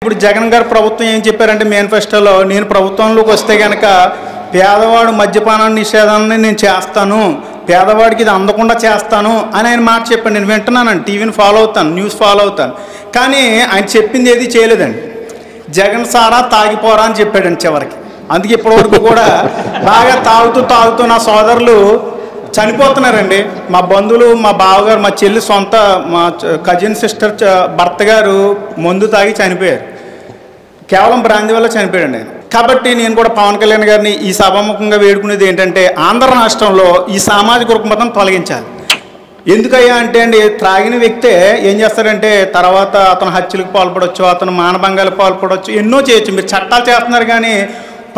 ఇప్పుడు జగన్ గారు ప్రభుత్వం ఏం చెప్పారంటే మేనిఫెస్టోలో, నేను ప్రభుత్వంలోకి వస్తే కనుక పేదవాడు మద్యపాన నిషేధాన్ని నేను చేస్తాను, పేదవాడికి ఇది అందకుండా చేస్తాను అని ఆయన మాట చెప్పాను. నేను వింటున్నానండి, టీవీని ఫాలో అవుతాను, న్యూస్ ఫాలో అవుతాను. కానీ ఆయన చెప్పింది ఏది చేయలేదండి. జగన్ సారా తాగిపోరా అని చెప్పాడండి చివరికి. అందుకే ఇప్పటివరకు కూడా బాగా తాగుతూ నా సోదరులు చనిపోతున్నారండి. మా బంధువులు, మా బావగారు, మా చెల్లి సొంత మా కజిన్ సిస్టర్ భర్త గారు మందు తాగి చనిపోయారు. కేవలం బ్రాంతి వల్ల చనిపోయాడు ఆయన. కాబట్టి నేను కూడా పవన్ కళ్యాణ్ గారిని ఈ సభాముఖంగా వేడుకునేది ఏంటంటే, ఆంధ్ర రాష్ట్రంలో ఈ సామాజిక రుగ్మతను తొలగించాలి. ఎందుకయ్యా అంటే అండి, త్రాగిన వ్యక్తే ఏం చేస్తారంటే తర్వాత అతను హత్యలకు పాల్పడవచ్చు, అతను మానభంగాలకు పాల్పడవచ్చు, ఎన్నో చేయొచ్చు. మీరు చట్టాలు చేస్తున్నారు కానీ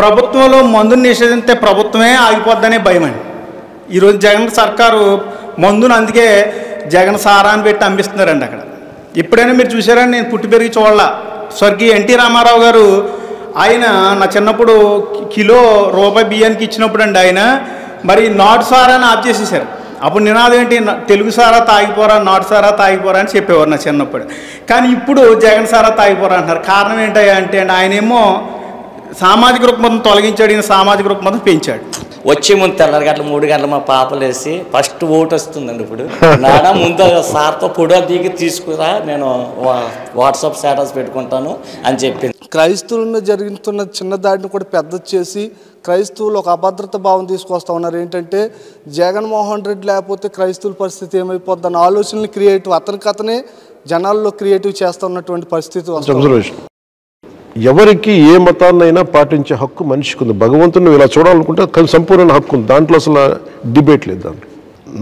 ప్రభుత్వంలో మందుని నిషేధిస్తే ప్రభుత్వమే ఆగిపోద్దనే భయం అండి. ఈరోజు జగన్ సర్కారు మందును అందుకే జగన్ సారా అని పెట్టి అమ్మిస్తున్నారండి అక్కడ. ఎప్పుడైనా మీరు చూసారని నేను పుట్టి పెరిగి చూడాల. స్వర్గీయ ఎన్టీ రామారావు గారు ఆయన నా చిన్నప్పుడు కిలో రూపాయి బియ్యానికి ఇచ్చినప్పుడు అండి ఆయన మరి నాటు సారా అని ఆఫ్ చేసేసారు. అప్పుడు నినాదం ఏంటి, తెలుగు సారా తాగిపోరా, నాటు సారా తాగిపోరా అని చెప్పేవారు నా చిన్నప్పుడు. కానీ ఇప్పుడు జగన్ సారా తాగిపోరా అంటున్నారు. కారణం ఏంటయ్యా అంటే అండి, ఆయనేమో సామాజిక రుగ్మతను తొలగించాడు, ఈయన సామాజిక రుగ్మతను పెంచాడు. వచ్చే ముందు 2 గంటలు 3 గంటలు మా పాపలు వేసి ఫస్ట్ ఓటు వస్తుందండి. ఇప్పుడు నాన్న ముందు సార్తో ఫోటో దిగి తీసుకురా, నేను వాట్సాప్ స్టేటస్ పెట్టుకుంటాను అని చెప్పింది. క్రైస్తవులను జరుగుతున్న చిన్న దాడిని కూడా పెద్ద చేసి క్రైస్తవులు ఒక అభద్రత భావం తీసుకొస్తా ఉన్నారు. ఏంటంటే జగన్మోహన్ రెడ్డి లేకపోతే క్రైస్తవుల పరిస్థితి ఏమైపోద్ది అన్న ఆలోచనలు క్రియేటివ్ అతనే జనాల్లో క్రియేటివ్ చేస్తూ ఉన్నటువంటి పరిస్థితి వస్తుంది. ఎవరికి ఏ మతాన్నైనా పాటించే హక్కు మనిషికి ఉంది. భగవంతుని ఇలా చూడాలనుకుంటే సంపూర్ణ హక్కు ఉంది, దాంట్లో అసలు డిబేట్ లేదు. దాంట్లో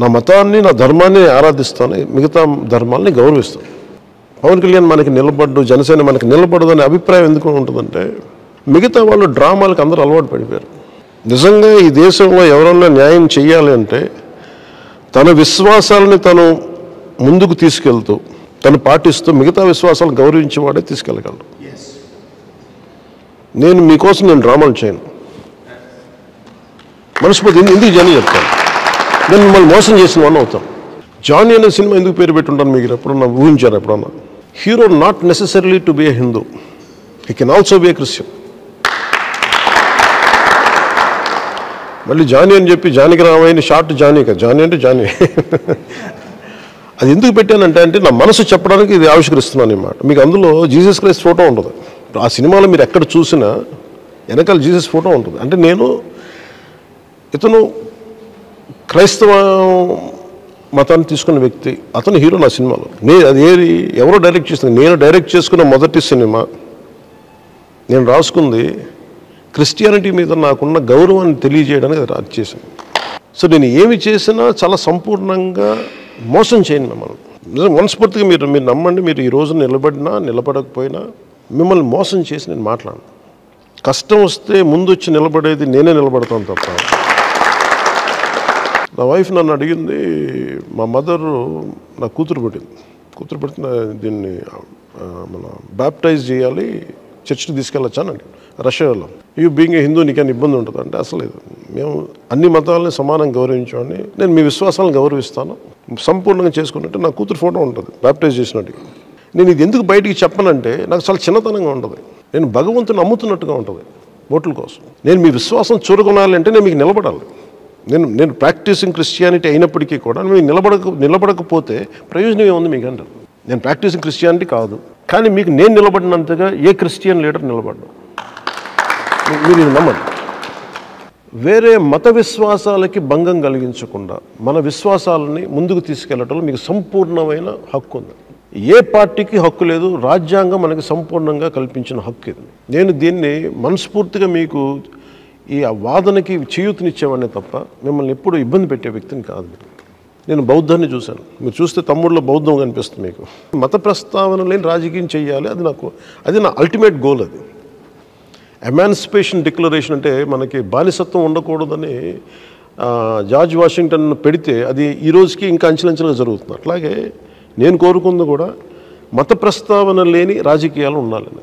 నా మతాన్ని, నా ధర్మాన్ని ఆరాధిస్తాను, మిగతా ధర్మాలని గౌరవిస్తాను. పవన్ కళ్యాణ్ మనకి నిలబడ్డు, జనసేన మనకి నిలబడదు అనే అభిప్రాయం ఎందుకు ఉంటుందంటే, మిగతా వాళ్ళు డ్రామాలకు అందరూ అలవాటు పడిపోయారు. నిజంగా ఈ దేశంలో ఎవరన్నా న్యాయం చేయాలి అంటే తన విశ్వాసాలని తను ముందుకు తీసుకెళ్తూ తను పాటిస్తూ మిగతా విశ్వాసాలను గౌరవించేవాడే తీసుకెళ్ళగలడు. నేను మీకోసం నేను డ్రామాలు చేయను, మనస్ఫూర్తి ఎందుకు జానీ చెప్తాను. నేను మిమ్మల్ని మోసం చేసిన వాడిని అవుతాను. జానీ అనే సినిమా ఎందుకు పేరు పెట్టుంటాను మీకు ఎప్పుడన్నా ఊహించారు? ఎప్పుడన్నా hero not necessarily to be A Hindu, he can also be a Christian. మళ్ళీ జానీ అని చెప్పి జానకి రామాయణ షార్ట్ జానీ కదా, జానీ అంటే జానీ. అది ఎందుకు పెట్టానంటే నా మనసు చెప్పడానికి ఇది ఆవిష్కరిస్తున్నాను అన్నమాట. మీకు అందులో జీసస్ క్రైస్ట్ ఫోటో ఉంటుంది. ఆ సినిమాలో మీరు ఎక్కడ చూసినా వెనకాల జీసస్ ఫోటో ఉంటుంది. అంటే ఇతను క్రైస్తవ మతాన్ని తీసుకున్న వ్యక్తి, అతను హీరో నా సినిమాలో. అది ఎవరో డైరెక్ట్ చేస్తుంది, నేను డైరెక్ట్ చేసుకున్న మొదటి సినిమా. నేను రాసుకుంది క్రిస్టియానిటీ మీద నాకున్న గౌరవాన్ని తెలియజేయడానికి అది చేశాను. సో నేను ఏమి చేసినా చాలా సంపూర్ణంగా మోసం చేయను మిమ్మల్ని. నిజం మనస్ఫూర్తిగా మీరు నమ్మండి. మీరు ఈ రోజు నిలబడినా నిలబడకపోయినా మిమ్మల్ని మోసం చేసి నేను మాట్లాడను. కష్టం వస్తే ముందు వచ్చి నిలబడేది నేనే నిలబడతాను తప్ప. నా వైఫ్ నన్ను అడిగింది, మా మదరు నా కూతురు పుట్టిన దీన్ని మన బ్యాప్టైజ్ చేయాలి, చర్చ్కి తీసుకెళ్ళొచ్చానండి రష్యాలో. యూ బీయింగ్ ఏ హిందూ నీకేమైనా ఇబ్బంది ఉంటుంది అంటే అసలు లేదు. మేము అన్ని మతాలని సమానంగా గౌరవించామని, నేను మీ విశ్వాసాలను గౌరవిస్తాను, సంపూర్ణంగా చేసుకున్నట్టు నా కూతురు ఫోటో ఉంటుంది బ్యాప్టైజ్ చేసినట్టు. నేను ఇది ఎందుకు బయటికి చెప్పనంటే నాకు చాలా చిన్నతనంగా ఉంటుంది. నేను భగవంతుని నమ్ముతున్నట్టుగా ఉంటుంది ఓట్ల కోసం. నేను మీ విశ్వాసం చూరగొనాలంటే నేను మీకు నిలబడాలి. నేను ప్రాక్టీసింగ్ క్రిస్టియానిటీ అయినప్పటికీ కూడా మీకు నిలబడకపోతే ప్రయోజనం ఏముంది మీకు అంటారు. నేను ప్రాక్టీసింగ్ క్రిస్టియానిటీ కాదు, కానీ మీకు నేను నిలబడినంతగా ఏ క్రిస్టియన్ లీడర్ నిలబడ్డా. మీరు ఇది నమ్మండి. వేరే మత విశ్వాసాలకి భంగం కలిగించకుండా మన విశ్వాసాలని ముందుకు తీసుకెళ్లడంలో మీకు సంపూర్ణమైన హక్కు ఉంది. ఏ పార్టీకి హక్కు లేదు, రాజ్యాంగం మనకి సంపూర్ణంగా కల్పించిన హక్కు ఇది. నేను దీన్ని మనస్ఫూర్తిగా మీకు ఈ వాదనకి చేయూతనిచ్చేవాడిని తప్ప మిమ్మల్ని ఎప్పుడు ఇబ్బంది పెట్టే వ్యక్తిని కాదు. నేను బౌద్ధాన్ని చూశాను, మీరు చూస్తే తమ్ముళ్ళలో బౌద్ధం కనిపిస్తుంది మీకు. మత ప్రస్తావన లేని రాజకీయం చేయాలి, అది నా అల్టిమేట్ గోల్. అది ఎమాన్సిపేషన్ డిక్లరేషన్ అంటే మనకి బానిసత్వం ఉండకూడదని జార్జ్ వాషింగ్టన్ పెడితే అది ఈ రోజుకి ఇంకా అంచెలంచెలుగా జరుగుతుంది. అట్లాగే నేను కోరుకుంది కూడా మత ప్రస్తావన లేని రాజకీయాలు ఉండాలని.